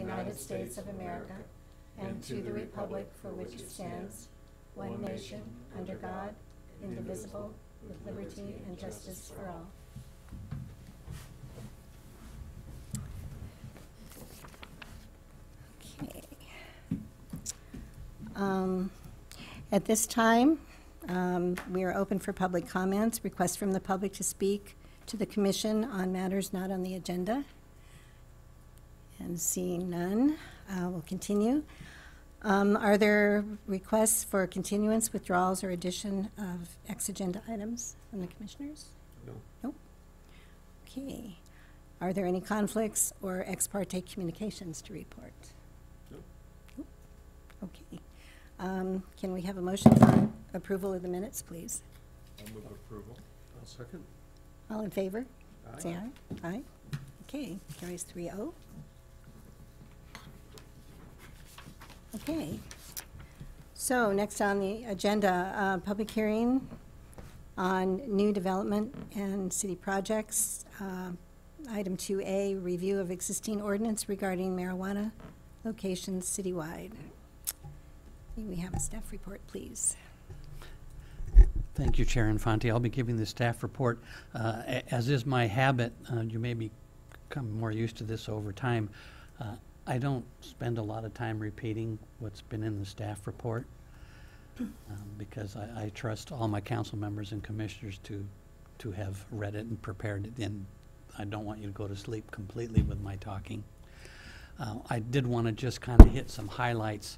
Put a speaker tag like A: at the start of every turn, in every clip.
A: United States of America and to the republic for which it stands, one nation, under God, indivisible, with liberty and justice for all. Okay. At this time, we are open for public comments. Requests from the public to speak to the commission on matters not on the agenda. And seeing none, we'll continue. Are there requests for continuance, withdrawals, or addition of ex-agenda items from the commissioners?
B: No.
A: Nope. Okay. Are there any conflicts or ex parte communications to report?
B: Nope.
A: Nope. Okay. Can we have a motion for approval of the minutes, please?
B: I'll move approval. I'll second.
A: All in favor?
B: Aye.
A: Say aye. Aye. Okay. Carries 3-0. Okay. So next on the agenda, public hearing on new development and city projects. Item 2A, review of existing ordinance regarding marijuana locations citywide. May we have a staff report, please?
C: Thank you, Chair Infante. I'll be giving the staff report. As is my habit, you may become more used to this over time. I don't spend a lot of time repeating what's been in the staff report because I trust all my council members and commissioners to have read it and prepared it, and I don't want you to go to sleep completely with my talking. I did want to just kind of hit some highlights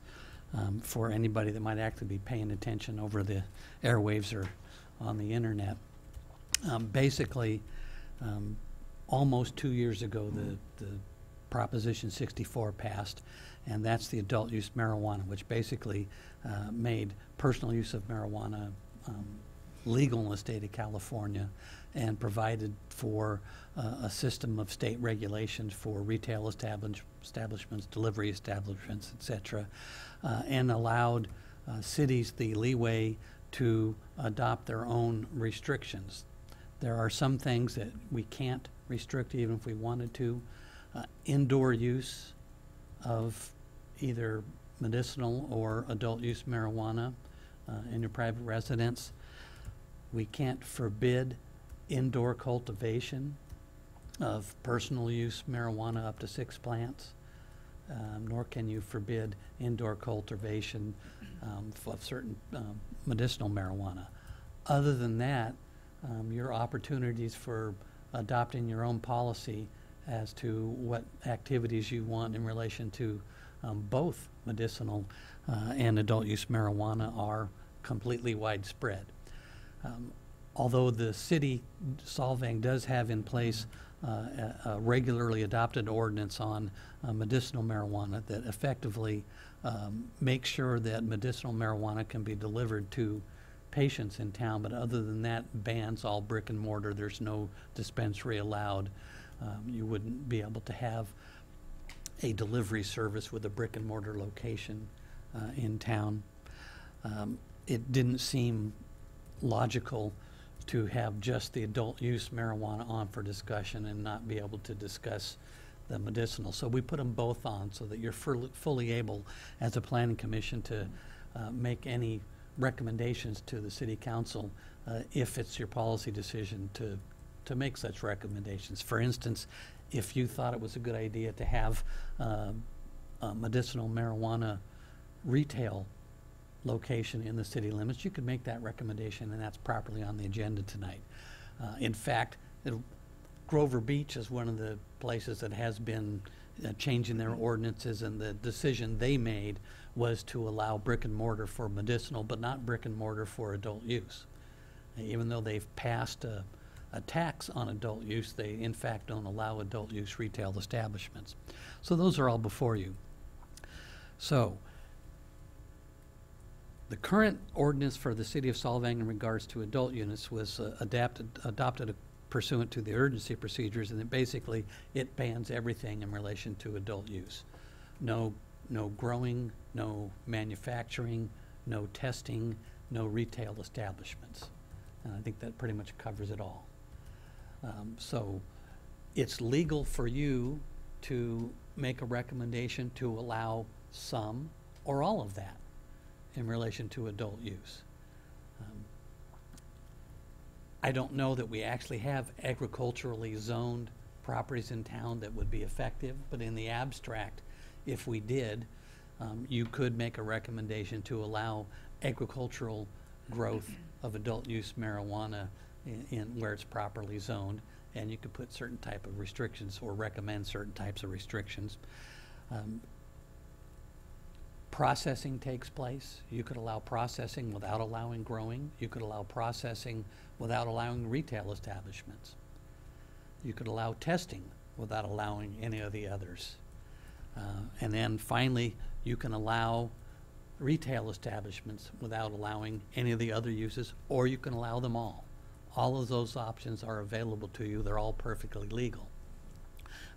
C: for anybody that might actually be paying attention over the airwaves or on the internet. Basically, almost 2 years ago, the Proposition 64 passed, and that's the adult use marijuana, which basically made personal use of marijuana legal in the state of California and provided for a system of state regulations for retail establishments, delivery establishments, etc., and allowed cities the leeway to adopt their own restrictions. There are some things that we can't restrict even if we wanted to. Indoor use of either medicinal or adult use marijuana in your private residence. We can't forbid indoor cultivation of personal use marijuana up to 6 plants, nor can you forbid indoor cultivation of certain medicinal marijuana. Other than that, your opportunities for adopting your own policy as to what activities you want in relation to both medicinal and adult use marijuana are completely widespread. Although the city, Solvang, does have in place a regularly adopted ordinance on medicinal marijuana that effectively makes sure that medicinal marijuana can be delivered to patients in town, but other than that, bans all brick and mortar. There's no dispensary allowed. You wouldn't be able to have a delivery service with a brick and mortar location in town. It didn't seem logical to have just the adult use marijuana on for discussion and not be able to discuss the medicinal. So we put them both on so that you're fully able as a planning commission to make any recommendations to the city council if it's your policy decision to make such recommendations. For instance, if you thought it was a good idea to have a medicinal marijuana retail location in the city limits, you could make that recommendation, and that's properly on the agenda tonight. In fact, Grover Beach is one of the places that has been changing their ordinances, and the decision they made was to allow brick and mortar for medicinal, but not brick and mortar for adult use. Even though they've passed a tax on adult use, they in fact don't allow adult use retail establishments. So those are all before you. So the current ordinance for the city of Solvang in regards to adult units was adopted pursuant to the urgency procedures, and basically it bans everything in relation to adult use. No growing, no manufacturing, no testing, no retail establishments. And I think that pretty much covers it all. So it's legal for you to make a recommendation to allow some or all of that in relation to adult use. I don't know that we actually have agriculturally zoned properties in town that would be effective, but in the abstract, if we did, you could make a recommendation to allow agricultural growth of adult use marijuana in where it's properly zoned, and you could put certain type of restrictions or recommend certain types of restrictions. Processing takes place. You could allow processing without allowing growing. You could allow processing without allowing retail establishments. You could allow testing without allowing any of the others. And then finally, you can allow retail establishments without allowing any of the other uses, or you can allow them all. All of those options are available to you. They're all perfectly legal.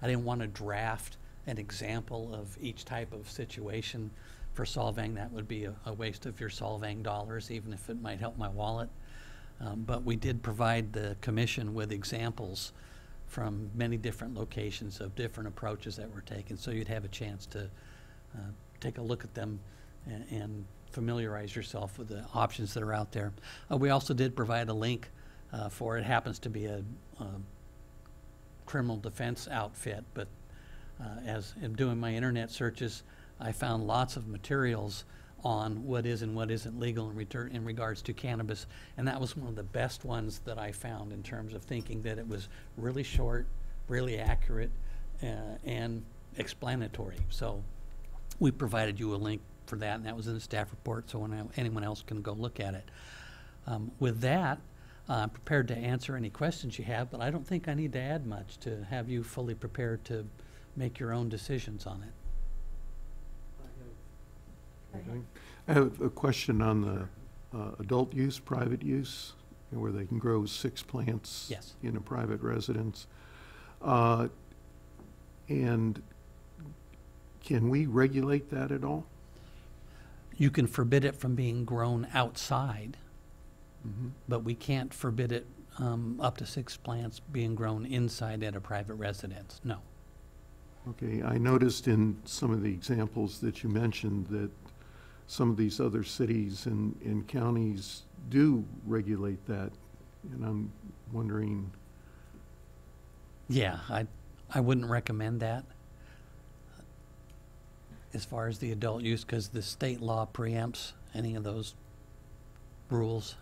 C: I didn't want to draft an example of each type of situation for Solvang. That would be a waste of your Solvang dollars, even if it might help my wallet. But we did provide the commission with examples from many different locations of different approaches that were taken, so you'd have a chance to take a look at them and familiarize yourself with the options that are out there. We also did provide a link for it. Happens to be a criminal defense outfit, but as in doing my internet searches, I found lots of materials on what is and what isn't legal in regards to cannabis, and that was one of the best ones that I found in terms of thinking that it was really short, really accurate, and explanatory. So we provided you a link for that, and that was in the staff report, so anyone else can go look at it. With that, I'm prepared to answer any questions you have, but I don't think I need to add much to have you fully prepared to make your own decisions on it.
B: Okay. I have a question on the adult use, private use, where they can grow 6 plants
C: Yes.
B: in a private residence. And can we regulate that at all?
C: You can forbid it from being grown outside,
B: Mm-hmm.
C: but we can't forbid it up to 6 plants being grown inside at a private residence. No.
B: Okay, I noticed in some of the examples that you mentioned that some of these other cities and counties do regulate that, and I'm wondering.
C: Yeah, I wouldn't recommend that as far as the adult use, because the state law preempts any of those rules.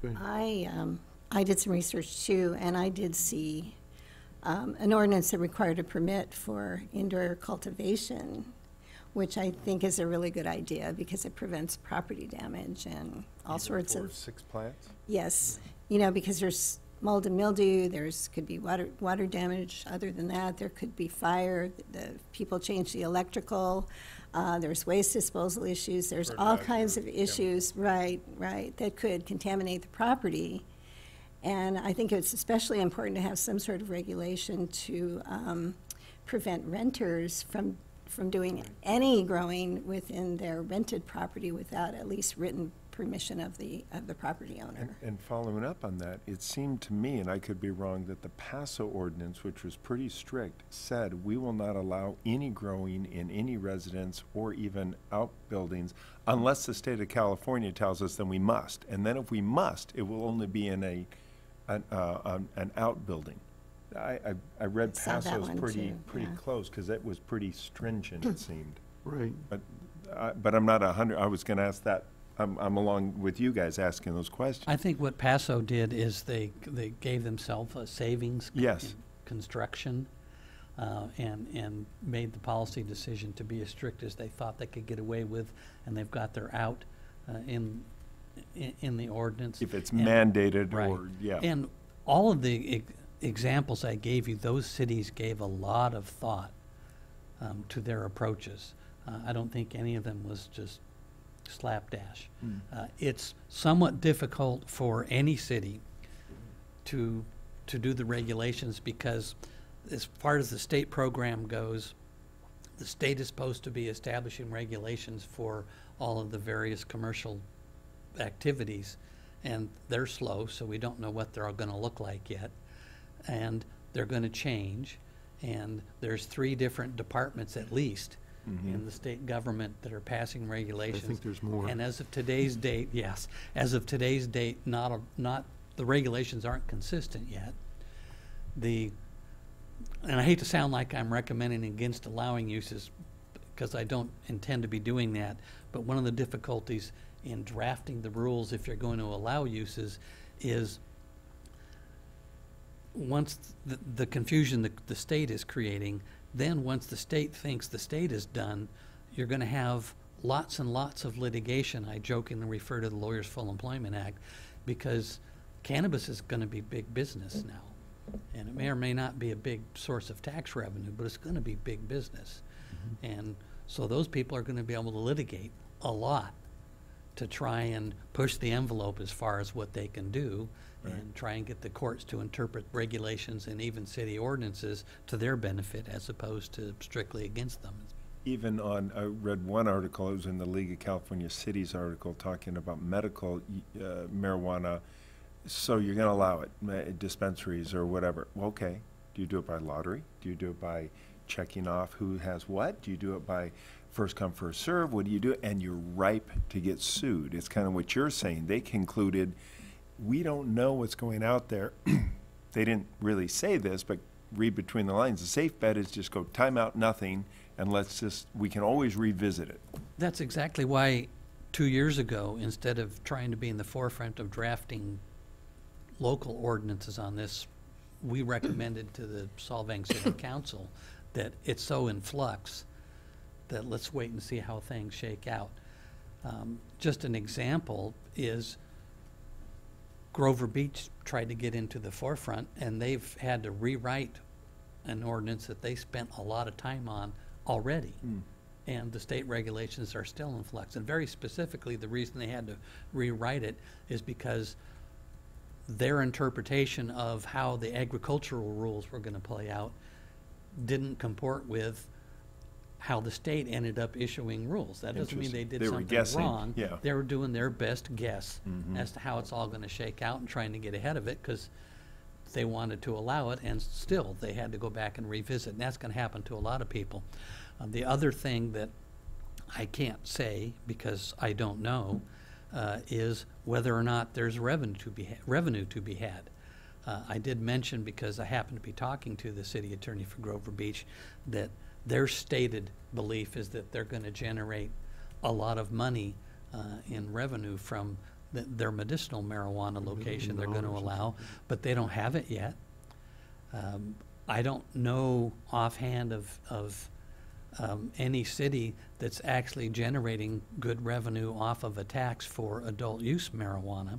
B: Okay.
A: I did some research too, and I did see an ordinance that required a permit for indoor cultivation, which I think is a really good idea because it prevents property damage and all sorts of.
D: 6 plants?
A: Yes, you know, because there's mold and mildew, could be water damage. Other than that, there could be fire, the people change the electrical, there's waste disposal issues, there's all kinds of issues, right, that could contaminate the property. And I think it's especially important to have some sort of regulation to prevent renters from doing any growing within their rented property without at least written permission of the property owner.
D: And following up on that, it seemed to me, and I could be wrong, that the Paso ordinance, which was pretty strict, said we will not allow any growing in any residence or even outbuildings unless the state of California tells us then we must. And then if we must, it will only be in an outbuilding. I read
A: I saw that
D: Paso's
A: one
D: pretty
A: too, yeah.
D: close, because it was pretty stringent, it seemed.
B: Right.
D: But I'm not 100, I was gonna ask that, I'm along with you guys asking those questions.
C: I think what Paso did is they gave themselves a savings
D: Yes.
C: construction and made the policy decision to be as strict as they thought they could get away with, and they've got their out in the ordinance.
D: If it's
C: And-
D: mandated
C: right.
D: or, yeah.
C: And all of the examples I gave you, those cities gave a lot of thought to their approaches. I don't think any of them was just slapdash. It's somewhat difficult for any city to do the regulations because as far as the state program goes, the state is supposed to be establishing regulations for all of the various commercial activities, and they're slow, so we don't know what they're all going to look like yet, and they're going to change, And there's 3 different departments at least in the state government that are passing
B: I
C: regulations.
B: think there's more.
C: And as of today's date, yes, as of today's date, not the regulations aren't consistent yet. And I hate to sound like I'm recommending against allowing uses, because I don't intend to be doing that, but one of the difficulties in drafting the rules, if you're going to allow uses, is once the confusion the state is creating, then once the state thinks the state is done, you're going to have lots and lots of litigation. I jokingly refer to the Lawyers Full Employment Act, because cannabis is going to be big business now. And it may or may not be a big source of tax revenue, but it's going to be big business. And so those people are going to be able to litigate a lot to try and push the envelope as far as what they can do, and try and get the courts to interpret regulations and even city ordinances to their benefit as opposed to strictly against them.
D: Even on, I read one article, it was in the League of California Cities article, talking about medical marijuana. So you're going to allow it, dispensaries or whatever. Well, okay. Do you do it by lottery? Do you do it by checking off who has what? Do you do it by first come, first serve? What do you do? And you're ripe to get sued. It's kind of what you're saying. They concluded, we don't know what's going out there. They didn't really say this, but read between the lines. The safe bet is just go time out, nothing, and we can always revisit it.
C: That's exactly why 2 years ago, instead of trying to be in the forefront of drafting local ordinances on this, we recommended to the Solvang City Council that it's so in flux that let's wait and see how things shake out. Just an example is Grover Beach tried to get into the forefront, and they've had to rewrite an ordinance that they spent a lot of time on already. And the state regulations are still in flux. And very specifically, the reason they had to rewrite it is because their interpretation of how the agricultural rules were going to play out didn't comport with how the state ended up issuing rules. That doesn't mean they did something wrong.
D: Yeah.
C: They were doing their best guess as to how it's all going to shake out and trying to get ahead of it, because they wanted to allow it, and still they had to go back and revisit. And that's going to happen to a lot of people. The other thing that I can't say because I don't know is whether or not there's revenue to be had. I did mention, because I happened to be talking to the city attorney for Grover Beach, that their stated belief is that they're going to generate a lot of money in revenue from their medicinal marijuana location they're going to allow, but they don't have it yet. I don't know offhand of any city that's actually generating good revenue off of a tax for adult use marijuana.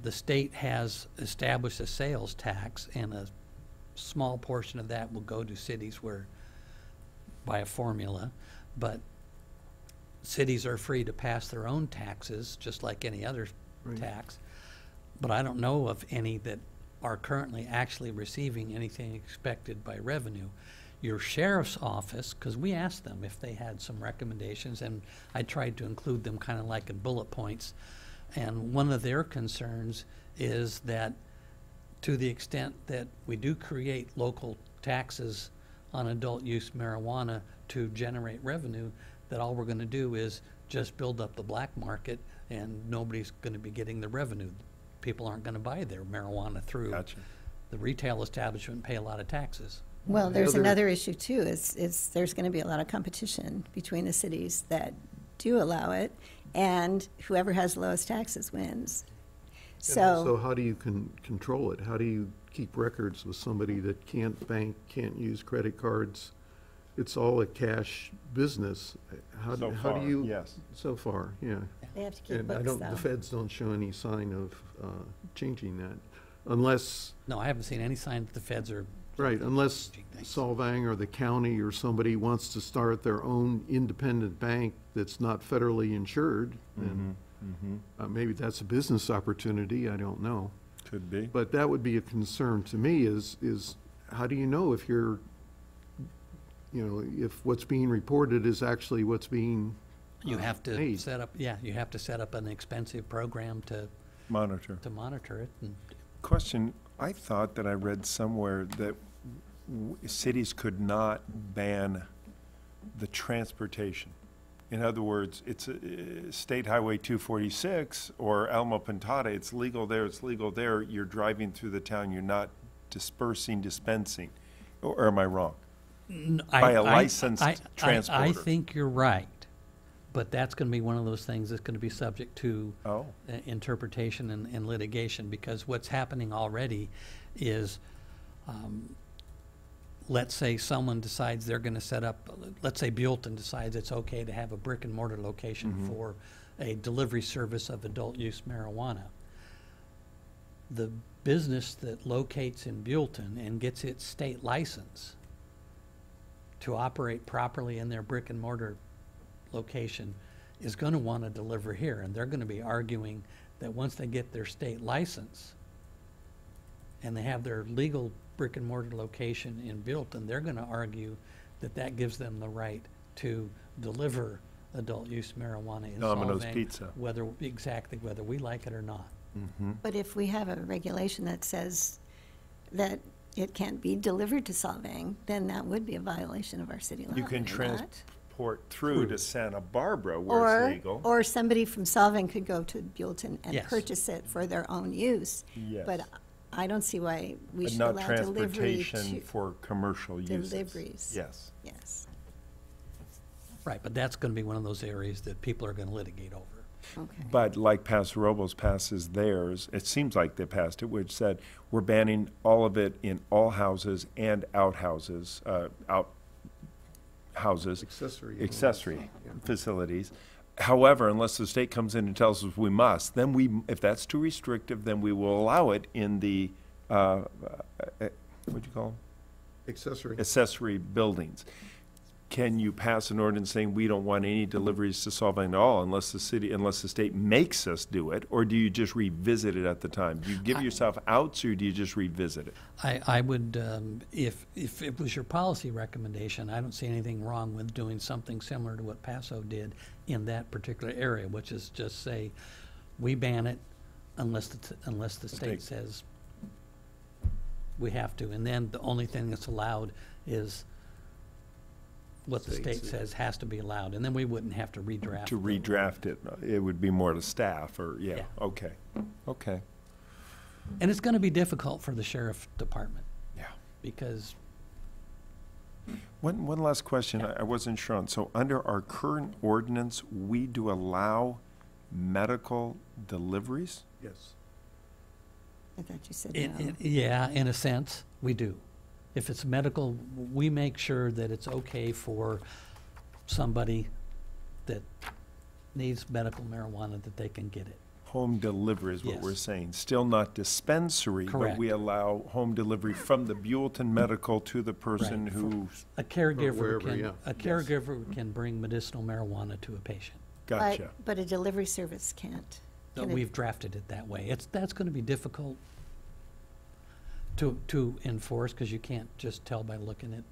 C: The state has established a sales tax, and a small portion of that will go to cities where, by a formula, but cities are free to pass their own taxes just like any other tax. But I don't know of any that are currently actually receiving anything expected by revenue. Your sheriff's office, because we asked them if they had some recommendations, and I tried to include them kind of like in bullet points, and one of their concerns is that to the extent that we do create local taxes on adult use marijuana to generate revenue, that all we're going to do is just build up the black market, and nobody's going to be getting the revenue. People aren't going to buy their marijuana through the retail establishment and pay a lot of taxes.
A: Well, there's another issue too, is there's going to be a lot of competition between the cities that do allow it, and whoever has the lowest taxes wins.
B: So how do you control it? How do you keep records with somebody that can't bank, can't use credit cards? It's all a cash business. How do you?
D: Yes.
B: So far, yeah.
A: They have to keep
B: And
A: books,
B: the
A: though.
B: feds don't show any sign of changing that, unless,
C: No, I haven't seen any sign that the feds are.
B: right, unless
C: changing things.
B: Solvang or the county or somebody wants to start their own independent bank that's not federally insured, then maybe that's a business opportunity, I don't know.
D: Could be.
B: But that would be a concern to me, is how do you know if you're, if what's being reported is actually what's being
C: You have to
B: made?
C: set up, you have to set up an expensive program to
D: Monitor.
C: monitor it. And
D: Question, I thought that I read somewhere that cities could not ban the transportation. In other words, it's State Highway 246 or Alma Pintada, it's legal there, it's legal there. You're driving through the town, you're not dispensing. Or am I wrong? By a licensed transporter.
C: I think you're right, but that's going to be one of those things that's going to be subject to interpretation and litigation, because what's happening already is, let's say someone decides they're going to set up, let's say Buellton decides it's okay to have a brick and mortar location for a delivery service of adult use marijuana. The business that locates in Buellton and gets its state license to operate properly in their brick and mortar location is going to want to deliver here, and they're going to be arguing that once they get their state license and they have their legal brick and mortar location in Buellton, they're going to argue that that gives them the right to deliver adult use marijuana in
D: Domino's
C: Solvang,
D: Pizza.
C: whether we like it or not.
A: But if we have a regulation that says that it can't be delivered to Solvang, then that would be a violation of our city law.
D: You can
A: would it not?
D: transport through to Santa Barbara where it's legal.
A: Or somebody from Solvang could go to Buellton and
C: Yes.
A: purchase it for their own use.
D: Yes.
A: But I don't see why we
D: But
A: should
D: not
A: allow delivery
D: transportation
A: to,
D: for commercial uses.
A: deliveries.
D: Yes.
A: yes,
C: Right, but that's going to be one of those areas that people are going to litigate over.
A: okay.
D: But like Paso Robles passes theirs, it seems like they passed it, which said, we're banning all of it in all houses and outhouses, outhouses, accessory facilities. However, unless the state comes in and tells us we must, then if that's too restrictive, then we will allow it in the, what'd you call them? Accessory buildings. Can you pass an ordinance saying we don't want any deliveries to Solvang at all unless the state makes us do it? Or do you just revisit it at the time? Do you give yourself outs, or do you just revisit it?
C: I would, if it was your policy recommendation, I don't see anything wrong with doing something similar to what Paso did in that particular area, which is just say, we ban it unless the state says we have to. And then the only thing that's allowed is what the state says has to be allowed, and then we wouldn't have to redraft.
D: To redraft it, it would be more to staff, or,
C: Yeah.
D: okay, okay.
C: And it's going to be difficult for the sheriff department,
D: Yeah.
C: because
D: One last question, I wasn't sure on. So under our current ordinance, we do allow medical deliveries?
B: Yes.
A: I thought you said no.
C: yeah, in a sense, we do. If it's medical, we make sure that it's okay for somebody that needs medical marijuana, that they can get it.
D: Home delivery is what
C: Yes.
D: we're saying. Still not dispensary, but
C: Correct.
D: we allow home delivery from the Buellton Medical to the person
C: Right.
D: who's,
C: A caregiver
B: wherever, yeah.
C: can bring medicinal marijuana to a patient.
D: gotcha.
A: But a delivery service can't.
C: So
A: Can it-
C: we've drafted it that way. That's going to be difficult to enforce, because you can't just tell by looking at.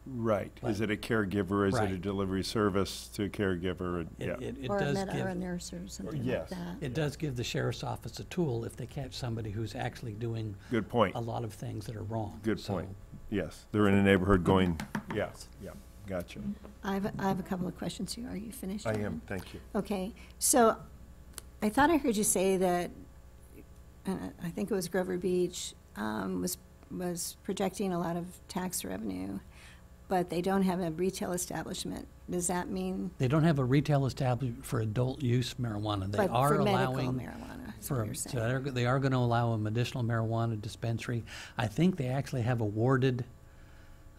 D: Right. Is
C: Right.
D: it a caregiver? Is it a
C: Right.
D: delivery service to a caregiver? Yeah.
C: It
A: Or
C: does
A: or a
C: give,
A: nurse or something like
D: Yes.
A: that.
C: it does give the sheriff's office a tool if they catch somebody who's actually doing
D: Good point.
C: a lot of things that are wrong.
D: Good
C: So,
D: point. Yes. They're in a neighborhood going, yes, yeah, gotcha.
A: I have a couple of questions here. Are you finished?
D: I
A: Aaron?
D: am, thank you.
A: Okay, so I thought I heard you say that, I think it was Grover Beach, was projecting a lot of tax revenue, but they don't have a retail establishment. Does that mean?
C: They don't have a retail establishment for adult use marijuana. They
A: But
C: are
A: for medical
C: allowing.
A: marijuana, is what you're
C: So
A: saying.
C: they are going to allow a medicinal marijuana dispensary. I think they actually have awarded,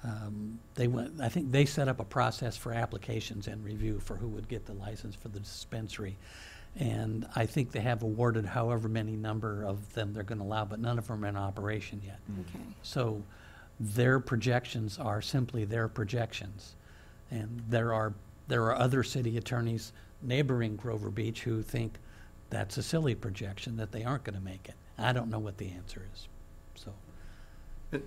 C: I think they set up a process for applications and review for who would get the license for the dispensary. And I think they have awarded however many number of them they're going to allow, but none of them are in operation yet.
A: Okay,
C: So their projections are simply their projections. And there are other city attorneys neighboring Grover Beach who think that's a silly projection, that they aren't going to make it. I don't know what the answer is, so.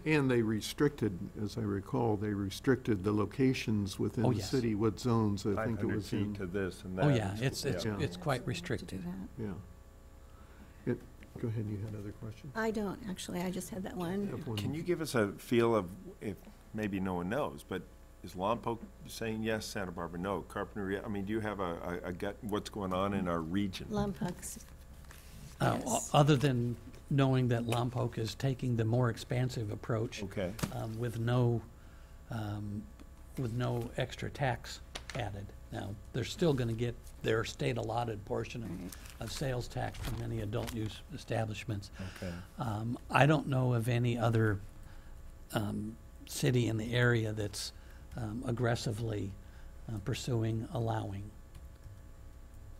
B: And they restricted, as I recall, they restricted the locations within
C: Oh,
B: the
C: yes.
B: city, what zones, I think it
D: 500
B: was in.
D: feet to this and that.
C: Oh, yeah, it's
B: Yeah.
C: quite
A: to do
C: restricted.
A: that.
B: Yeah. Go ahead, you had another question?
A: I don't, actually, I just had that one.
B: Have one.
D: Can you give us a feel of, if maybe no one knows, but is Lompoc saying yes, Santa Barbara no, Carpinteria? I mean, do you have a gut, what's going on in our region?
A: Lumpux, yes.
C: Other than knowing that Lompoc is taking the more expansive approach
D: Okay,
C: with no extra tax added. Now, they're still going to get their state allotted portion
A: Right.
C: of sales tax from many adult use establishments.
D: okay.
C: I don't know of any other city in the area that's aggressively pursuing allowing.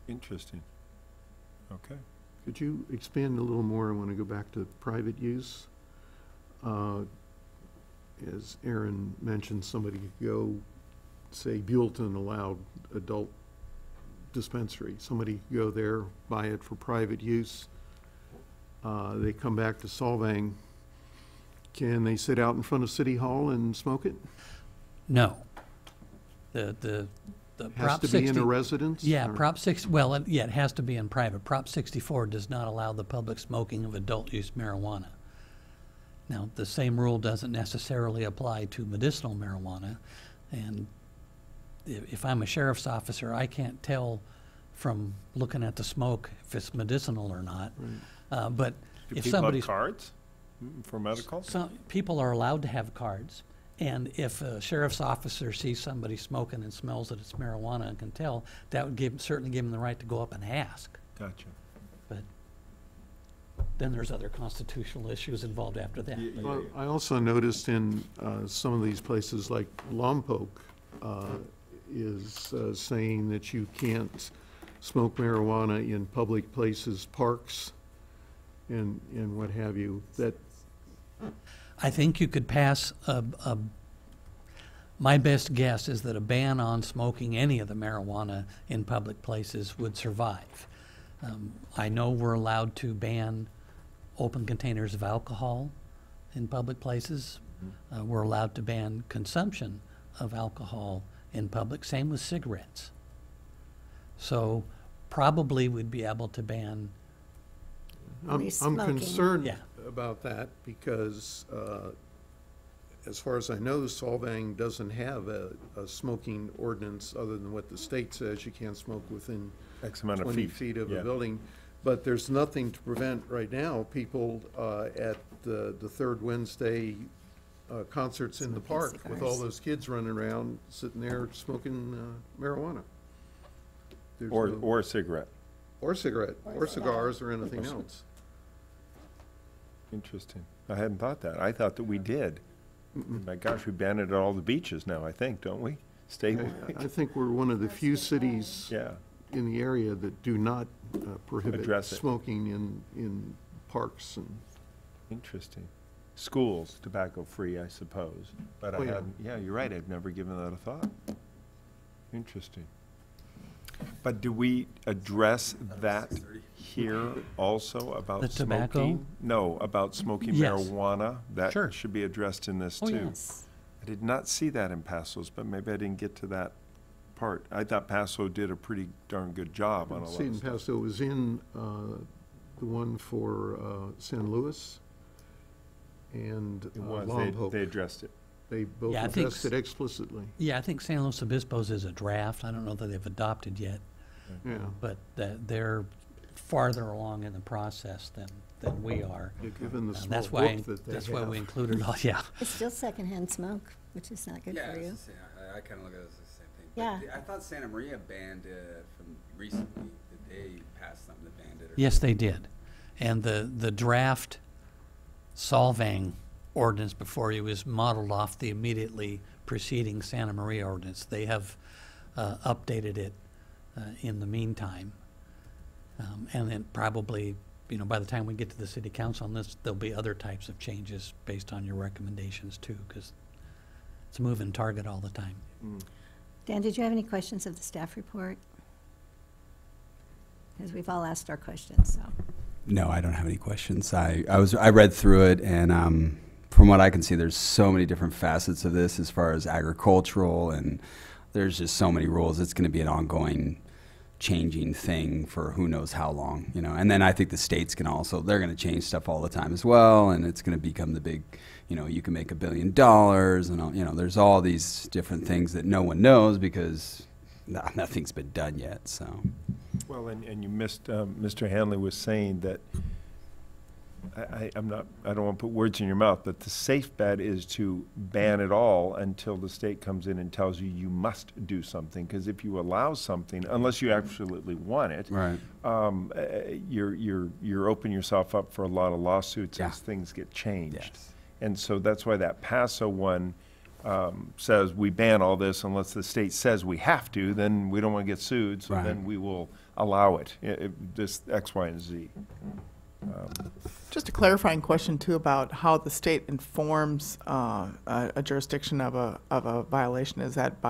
D: Interesting. Okay.
B: Could you expand a little more? I want to go back to private use. As Aaron mentioned, somebody could go, say, Buellton allowed adult dispensary. Somebody could go there, buy it for private use. They come back to Solvang. Can they sit out in front of City Hall and smoke it?
C: No. The
B: Has
C: Prop
B: to be in
C: 60
B: a residence?
C: Yeah,
B: or-
C: Prop 6, well, yeah, it has to be in private. Prop 64 does not allow the public smoking of adult-use marijuana. Now, the same rule doesn't necessarily apply to medicinal marijuana, and if I'm a sheriff's officer, I can't tell from looking at the smoke if it's medicinal or not.
B: Right.
C: But
D: Do
C: if
D: people have
C: somebody's...
D: cards for medical?
C: Some people are allowed to have cards, and if a sheriff's officer sees somebody smoking and smells that it's marijuana and can tell, that would certainly give him the right to go up and ask.
D: Gotcha.
C: But then there's other constitutional issues involved after that.
D: Yeah,
C: But
B: Well, I also noticed in some of these places like Lompoc is saying that you can't smoke marijuana in public places, parks, and what have you. That,
C: I think you could pass my best guess is that a ban on smoking any of the marijuana in public places would survive. I know we're allowed to ban open containers of alcohol in public places. We're allowed to ban consumption of alcohol in public, same with cigarettes. So probably we'd be able to ban,
A: Only
B: I'm
A: smoking.
B: concerned
C: Yeah.
B: about that because as far as I know, Solvang doesn't have a smoking ordinance other than what the state says. You can't smoke within
D: X amount of
B: 20
D: feet.
B: feet of
D: Yeah.
B: a building. But there's nothing to prevent right now people at the third Wednesday concerts in the
A: Smoking
B: park with all
A: cigars.
B: those kids running around, sitting there smoking marijuana. There's
D: Or,
B: no-
D: or a cigarette.
B: Or cigarette,
A: Or
B: or
A: cigar.
B: cigars, or anything else.
D: Interesting. I hadn't thought that. I thought that we did. My gosh, we banned it at all the beaches now, I think, don't we? State.
B: I think we're one of the few cities
D: Yeah.
B: in the area that do not prohibit
D: Address it.
B: smoking in parks and,
D: Interesting. Schools, tobacco-free, I suppose. But I
B: Oh, yeah.
D: hadn't, yeah, you're right, I've never given that a thought. Interesting. But do we address that here also about
C: The tobacco?
D: smoking? No, about smoking
C: Yes.
D: marijuana? That
C: Sure.
D: should be addressed in this
C: Oh,
D: too.
C: yeah.
A: Yes.
D: I did not see that in Passo's, but maybe I didn't get to that part. I thought Paso did a pretty darn good job on a lot
B: see,
D: of
B: in
D: stuff.
B: Paso, it was in the one for San Luis and
D: It was,
B: Lompoc.
D: they addressed it.
B: They both
C: Yeah, I think
B: addressed it explicitly.
C: yeah, I think San Luis Obispo's is a draft. I don't know that they've adopted yet,
B: Yeah.
C: but they're farther along in the process than we are.
B: Given the small
C: That's why,
B: book that they
C: that's why we
B: have.
C: included all, yeah.
A: It's still secondhand smoke, which is not good
E: Yeah,
A: for
E: it's
A: you.
E: the same. I kind of look at it as the same thing.
A: Yeah.
E: I thought Santa Maria banned it from recently. Did they pass something that banned it? Or
C: Yes, they did. And the draft Solvang ordinance before you is modeled off the immediately preceding Santa Maria ordinance. They have updated it in the meantime. And then probably, by the time we get to the city council on this, there'll be other types of changes based on your recommendations too, because it's a moving target all the time.
A: Dan, did you have any questions of the staff report? Because we've all asked our questions, so.
F: No, I don't have any questions. I read through it, and from what I can see, there's so many different facets of this as far as agricultural, and there's just so many rules. It's going to be an ongoing changing thing for who knows how long, you know. And then I think the states can also, they're going to change stuff all the time as well, and it's going to become the big, you know, you can make $1 billion, and all, you know, there's all these different things that no one knows because nothing's been done yet. So,
D: Well, and you missed, Mr. Hanley was saying that, I don't want to put words in your mouth, but the safe bet is to ban it all until the state comes in and tells you you must do something. Because if you allow something, unless you absolutely want it,
F: right.
D: You're opening yourself up for a lot of lawsuits
F: Yeah.
D: as things get changed.
F: Yes.
D: And so that's why that Paso one says we ban all this unless the state says we have to, then we don't want to get sued, so
F: Right.
D: then we will allow it, this X, Y, and Z.
G: Just a clarifying question too about how the state informs a jurisdiction of a violation. Is that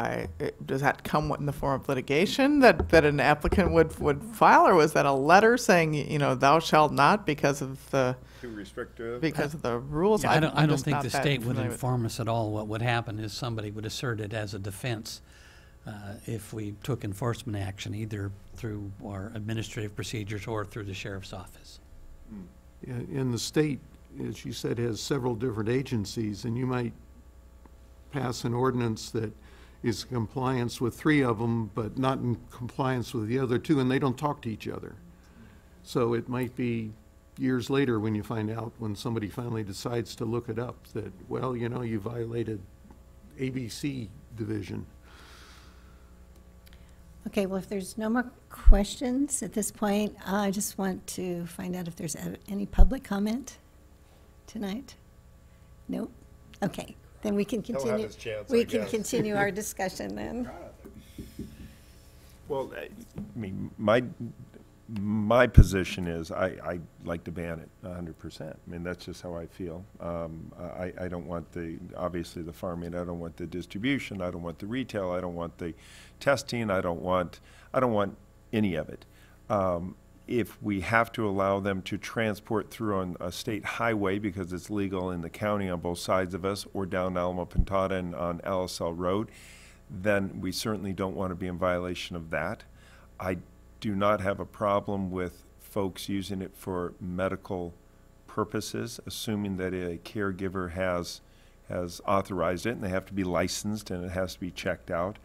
G: does that come in the form of litigation that an applicant would file, or was that a letter saying, you know, thou shalt not because of the
D: Too restrictive?
G: rules?
C: Yeah, I don't
G: I'm
C: think
G: just
C: the
G: not that
C: state would
G: familiar with-
C: inform us at all. What would happen is somebody would assert it as a defense if we took enforcement action, either through our administrative procedures or through the sheriff's office.
B: And the state, as you said, has several different agencies, and you might pass an ordinance that is in compliance with 3 of them, but not in compliance with the other 2, and they don't talk to each other. So it might be years later when you find out, when somebody finally decides to look it up, that, well, you know, you violated ABC division.
A: Okay, well, if there's no more questions at this point, I just want to find out if there's any public comment tonight? Nope? Okay, then we can
D: He'll have
A: continue.
D: his chance,
A: We
D: I
A: can
D: guess.
A: continue our discussion then.
D: Well, I mean, my position is I like to ban it 100%. I mean, that's just how I feel. I don't want obviously the farming, I don't want the distribution, I don't want the retail, I don't want the testing, I don't want any of it. If we have to allow them to transport through on a state highway because it's legal in the county on both sides of us, or down Alamo Pintada and on LSL Road, then we certainly don't want to be in violation of that. I do not have a problem with folks using it for medical purposes, assuming that a caregiver has authorized it, and they have to be licensed and it has to be checked out.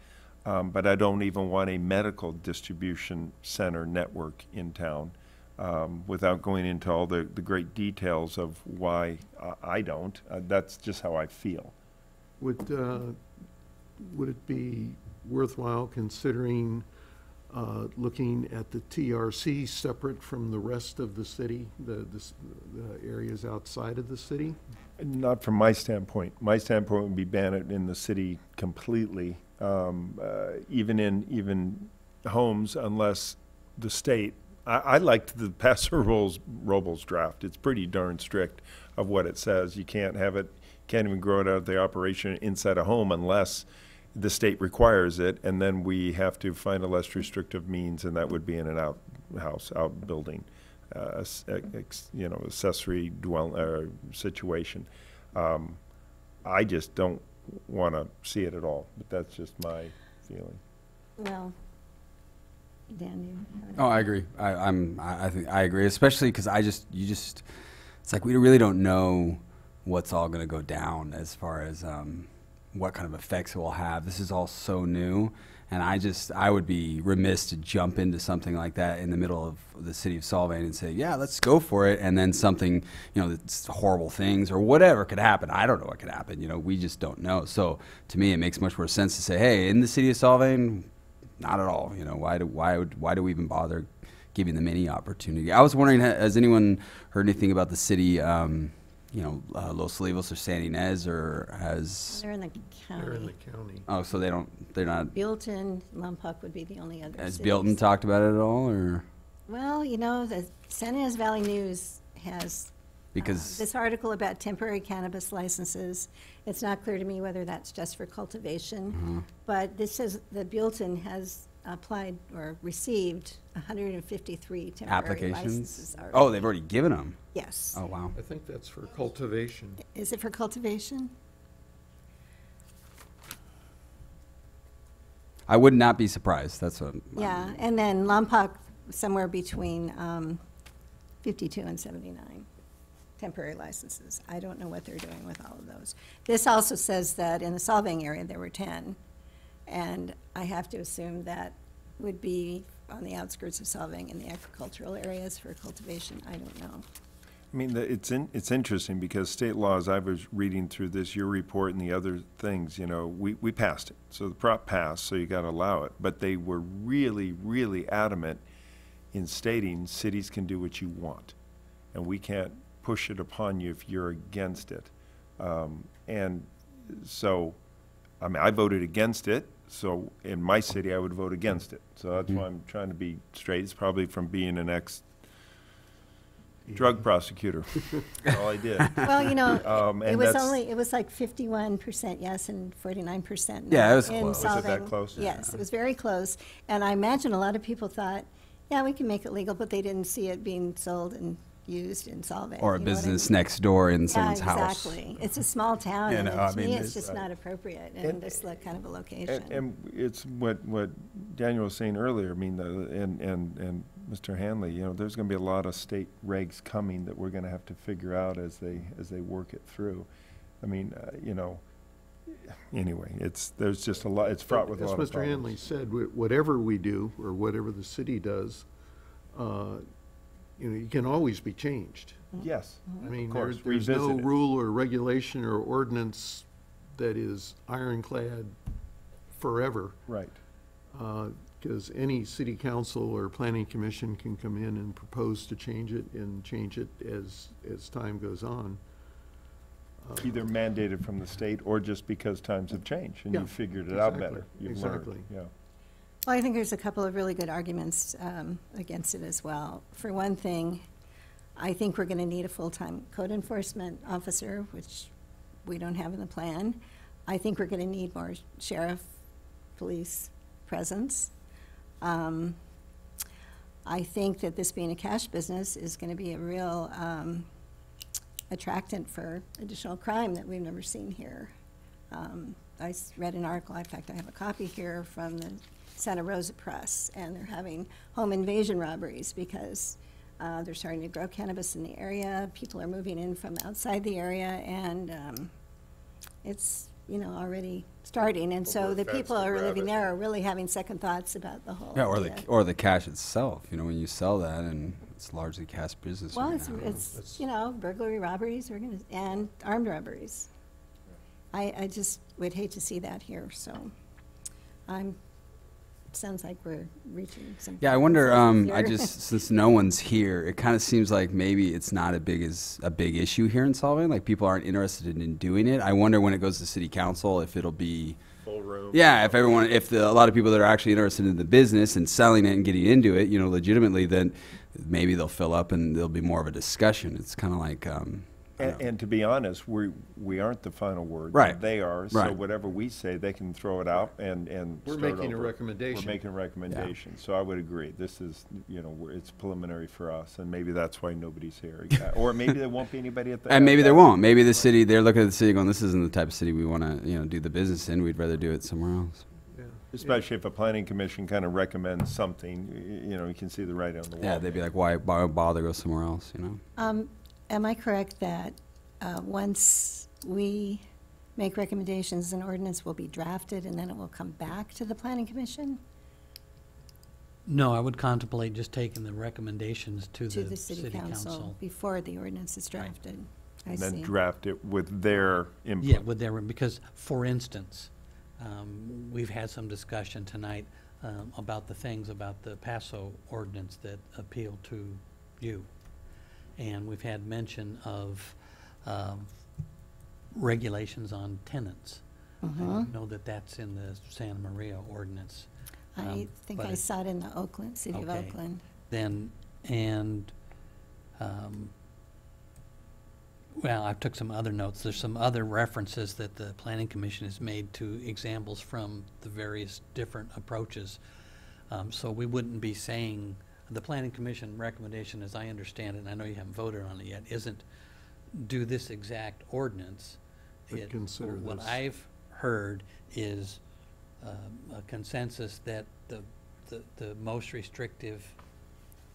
D: But I don't even want a medical distribution center network in town, without going into all the great details of why I don't. That's just how I feel.
B: Would it be worthwhile considering looking at the TRC separate from the rest of the city, the areas outside of the city?
D: Not from my standpoint. My standpoint would be ban it in the city completely, even homes, unless the state. I liked the Paso Robles draft. It's pretty darn strict of what it says. You can't have it, can't even grow it out of the operation inside a home unless the state requires it, and then we have to find a less restrictive means, and that would be in an outbuilding, accessory situation. I just don't want to see it at all, but that's just my feeling.
A: Well, Dan, you have any-
F: Oh, I agree. I think I agree, especially because it's like we really don't know what's all going to go down as far as what kind of effects it will have. This is all so new, and I would be remiss to jump into something like that in the middle of the city of Solvang and say, yeah, let's go for it, and then something, that's horrible things or whatever could happen. I don't know what could happen. We just don't know. So to me, it makes much more sense to say, hey, in the city of Solvang, not at all. Why do we even bother giving them any opportunity? I was wondering, has anyone heard anything about the city? Los Olivos or San Ynez, or has...
A: They're in the
B: They're in the
A: county.
B: county.
F: Oh, so they're not...
A: Buellton, Lompoc would be the only other
F: Has
A: cities.
F: Buellton talked about it at all, or...
A: Well, the San Ynez Valley News has
F: Because...
A: this article about temporary cannabis licenses. It's not clear to me whether that's just for cultivation, but this says that Buellton has applied or received 153 temporary
F: applications?
A: licenses already.
F: Oh, they've already given them.
A: Yes.
F: Oh, wow.
B: I think that's for cultivation.
A: Is it for cultivation?
F: I would not be surprised. That's what.
A: Yeah, and then Lompoc, somewhere between 52 and 79 temporary licenses. I don't know what they're doing with all of those. This also says that in the Solvang area, there were 10, and I have to assume that would be on the outskirts of Solvang in the agricultural areas for cultivation. I don't know.
D: I mean, it's interesting because state laws, I was reading through this, your report and the other things, you know, we passed it. So the prop passed, so you got to allow it. But they were really, really adamant in stating cities can do what you want. And we can't push it upon you if you're against it. And so, I mean, I voted against it. So in my city, I would vote against it. So that's why I'm trying to be straight. It's probably from being an ex-drug prosecutor. That's all I did.
A: Well, you know,
D: And
A: it was
D: that's-
A: it was like 51% yes and 49% no.
F: Yeah, it was
A: in
F: close.
D: Was it that
A: Solvang.
D: close?
A: Yes, it was very close. And I imagine a lot of people thought, yeah, we can make it legal, but they didn't see it being sold and used in Solvang.
F: Or a
A: you know what I
F: business
A: mean?
F: next door in
A: Yeah,
F: someone's house.
A: exactly. It's a small town,
F: You
A: and
F: know, I
A: to me,
F: mean,
A: it's
F: it's-
A: just not appropriate in
D: And-
A: this kind of a location.
D: And it's what Daniel was saying earlier, I mean, and Mr. Hanley, you know, there's gonna be a lot of state regs coming that we're gonna have to figure out as they work it through. I mean, you know, anyway, there's just a lot, it's fraught with a lot of
B: As Mr. Hanley
D: problems.
B: said, whatever we do, or whatever the city does, you know, you can always be changed.
D: Yes,
B: I mean,
D: course,
B: there's no
D: revisit it.
B: rule or regulation or ordinance that is ironclad forever.
D: right.
B: Because any city council or planning commission can come in and propose to change it and change it as time goes on.
D: Either mandated from the state or just because times have changed and
B: Yeah,
D: you figured it out
B: exactly,
D: better. You've
B: exactly.
D: learned, yeah.
A: Well, I think there's a couple of really good arguments against it as well. For one thing, I think we're going to need a full-time code enforcement officer, which we don't have in the plan. I think we're going to need more sheriff, police presence. I think that this being a cash business is going to be a real attractant for additional crime that we've never seen here. I read an article, in fact, I have a copy here from the Santa Rosa Press, and they're having home invasion robberies because they're starting to grow cannabis in the area. People are moving in from outside the area, and it's, you know, already starting. And so the people who are living there are really having second thoughts about the whole
F: Yeah,
A: idea.
F: or the cash itself. You know, when you sell that, and it's largely cash business.
A: Well,
F: you're
A: it's,
F: gonna have-
A: it's, you know, burglary, robberies, and armed robberies. I just would hate to see that here, so sounds like we're reaching some.
F: Yeah, I wonder.
A: consensus
F: I
A: here.
F: just since no one's here, it kind of seems like maybe it's not a big issue here in Solvang. Like people aren't interested in doing it. I wonder when it goes to city council if it'll be.
D: Full room.
F: Yeah, if a lot of people that are actually interested in the business and selling it and getting into it, you know, legitimately, then maybe they'll fill up and there'll be more of a discussion. It's kind of like. I don't know.
D: And to be honest, we aren't the final word.
F: Right.
D: They are, so
F: Right.
D: whatever we say, they can throw it out and
B: We're
D: start
B: making a
D: over.
B: recommendation.
D: We're making a recommendation, so I would agree. This is, you know, it's preliminary for us, and maybe that's why nobody's here. Or maybe there won't be anybody at the.
F: And maybe
D: at
F: there
D: that-
F: won't. Maybe the city, they're looking at the city going, this isn't the type of city we want to, you know, do the business in. We'd rather do it somewhere else.
B: Yeah.
D: Especially if a planning commission kind of recommends something, you know, you can see the writing on the wall.
F: Yeah, they'd be like, why bother go somewhere else, you know?
A: Am I correct that once we make recommendations, an ordinance will be drafted and then it will come back to the planning commission?
C: No, I would contemplate just taking the recommendations to
A: To
C: the city council.
A: before the ordinance is
C: Right.
A: drafted? I
D: And
A: see.
D: then draft it with their input.
C: Yeah, with their, because, for instance, we've had some discussion tonight about the things about the Paso ordinance that appeal to you. And we've had mention of regulations on tenants. I don't know that that's in the Santa Maria ordinance.
A: I think
C: but
A: I
C: it-
A: saw it in the Oakland, City of
C: Okay.
A: Oakland.
C: Then, and, well, I took some other notes. There's some other references that the planning commission has made to examples from the various different approaches. So we wouldn't be saying, the planning commission recommendation, as I understand it, and I know you haven't voted on it yet, isn't do this exact ordinance.
B: But consider
C: What
B: this.
C: I've heard is a consensus that the most restrictive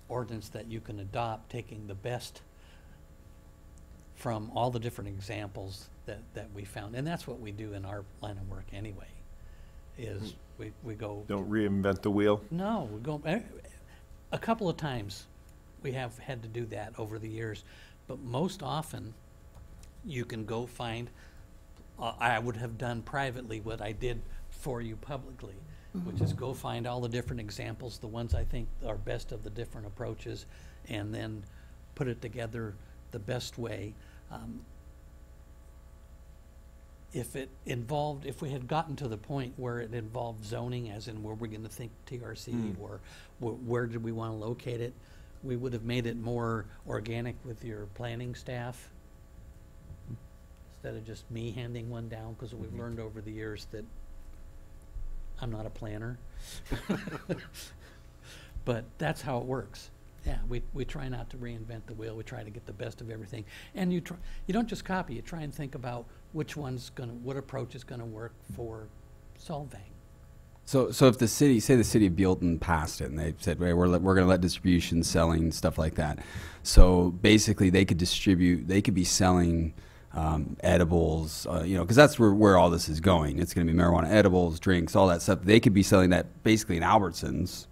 C: ordinance that you can adopt, taking the best from all the different examples that we found. And that's what we do in our line of work anyway, is we go.
D: Don't reinvent the wheel.
C: No, we go, a couple of times we have had to do that over the years, but most often you can go find, I would have done privately what I did for you publicly, which is go find all the different examples, the ones I think are best of the different approaches, and then put it together the best way. If we had gotten to the point where it involved zoning, as in where we're going to think TRC, or where did we want to locate it, we would have made it more organic with your planning staff, instead of just me handing one down, because we've learned over the years that I'm not a planner. But that's how it works. Yeah, we try not to reinvent the wheel. We try to get the best of everything. And you don't just copy, you try and think about what approach is gonna work for Solvang.
F: So if the city, say the city of Bealton passed it and they said, hey, we're going to let distribution, selling, stuff like that. So basically they could be selling edibles, because that's where all this is going. It's going to be marijuana edibles, drinks, all that stuff. They could be selling that basically in Albertsons,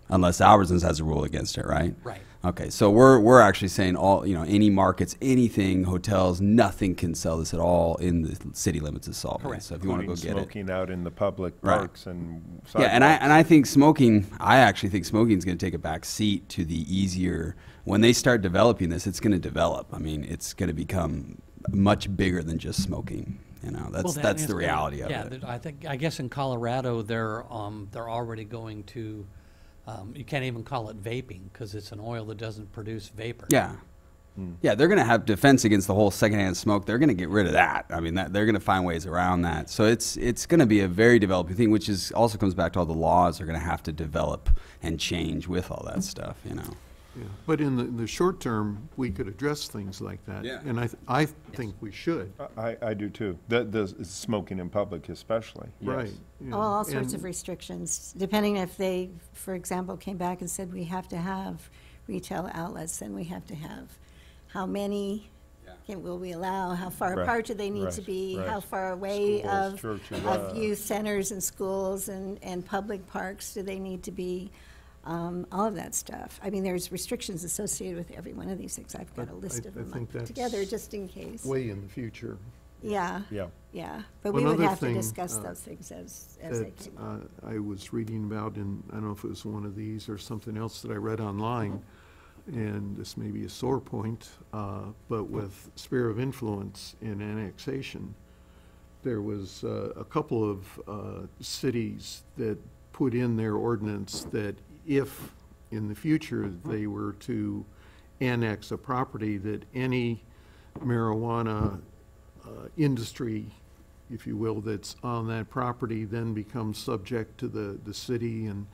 F: unless Albertsons has a rule against it, right?
C: Right.
F: Okay, so we're actually saying any markets, anything, hotels, nothing can sell this at all in the city limits of Solvang.
C: Correct.
F: So if you want to go
D: Including
F: get it.
D: smoking out in the public
F: Right.
D: parks and
F: Yeah, and
D: sidewalks.
F: I think smoking, I actually think smoking is going to take a back seat to the easier, when they start developing this, it's going to develop. I mean, it's going to become much bigger than just smoking. That's the reality of it.
C: I guess in Colorado, they're already going to, you can't even call it vaping, because it's an oil that doesn't produce vapor.
F: Yeah. Yeah, they're going to have defense against the whole secondhand smoke. They're going to get rid of that. I mean, they're going to find ways around that. So it's going to be a very developing thing, which is also comes back to all the laws are going to have to develop and change with all that stuff.
B: Yeah, but in the short term, we could address things like that.
F: Yeah.
B: And I think we should.
D: I do too. The smoking in public especially. Yes.
B: Right. yeah.
A: All sorts
B: And-
A: of restrictions, depending if they, for example, came back and said we have to have retail outlets, then we have to have how many will we allow, how far
D: Right,
A: apart do they need to
D: right,
A: be,
D: right.
A: how far away
D: Schools,
A: of
D: churches,
A: youth centers and schools and public parks do they need to be, all of that stuff. I mean, there's restrictions associated with every one of these things. I've got a
B: But
A: list
B: I
A: of them
B: think that's
A: together just in case.
B: Way in the future.
A: Yeah,
D: Yeah.
A: yeah, but
B: One
A: we would
B: other
A: have to
B: thing,
A: discuss those things as they
B: That
A: came up.
B: I was reading about, and I don't know if it was one of these or something else that I read online, and this may be a sore point, but with sphere of influence in annexation, there was a couple of cities that put in their ordinance that if in the future they were to annex a property, that any marijuana industry, if you will, that's on that property then becomes subject to the city and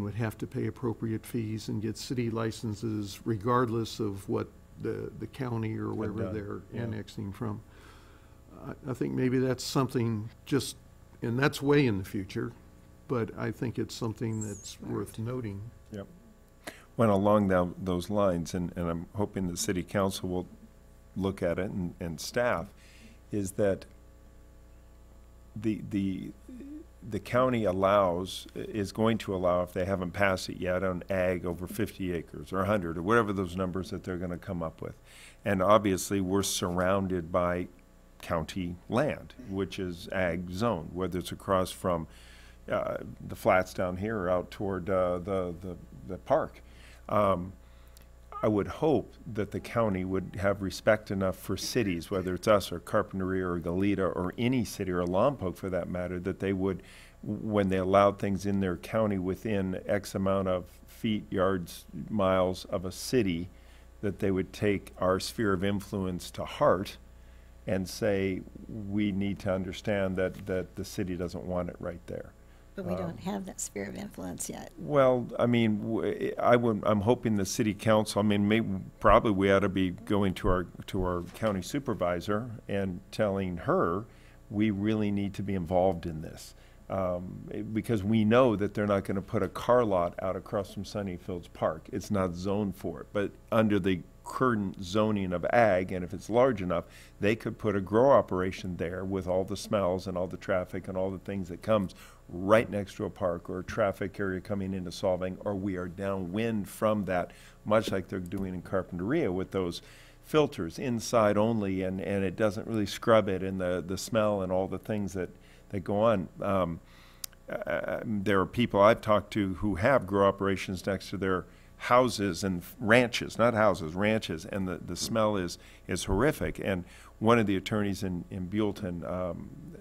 B: would have to pay appropriate fees and get city licenses regardless of what the county or wherever
D: done,
B: they're
D: yeah.
B: annexing from. I think maybe that's something just, and that's way in the future, but I think it's something that's worth noting.
D: Yep. Went along those lines, and I'm hoping the city council will look at it and staff, is that the county is going to allow, if they haven't passed it yet, on ag over 50 acres or 100 or whatever those numbers that they're going to come up with. And obviously, we're surrounded by county land, which is ag zone, whether it's across from the flats down here or out toward the park. I would hope that the county would have respect enough for cities, whether it's us or Carpinteria or Goleta or any city or Lompoc for that matter, that they would, when they allowed things in their county within X amount of feet, yards, miles of a city, that they would take our sphere of influence to heart and say, we need to understand that the city doesn't want it right there.
A: But we don't have that sphere of influence yet.
D: Well, I mean, I'm hoping the city council, I mean, probably we ought to be going to our county supervisor and telling her, we really need to be involved in this. because we know that they're not going to put a car lot out across from Sunnyfields Park. It's not zoned for it. But under the current zoning of ag, and if it's large enough, they could put a grow operation there with all the smells and all the traffic and all the things that comes right next to a park or a traffic area coming into Solvang, or we are downwind from that, much like they're doing in Carpinteria with those filters inside only, and it doesn't really scrub it, and the smell and all the things that go on. There are people I've talked to who have grow operations next to their houses and ranches, not houses, ranches, and the smell is horrific. And one of the attorneys in Buellton,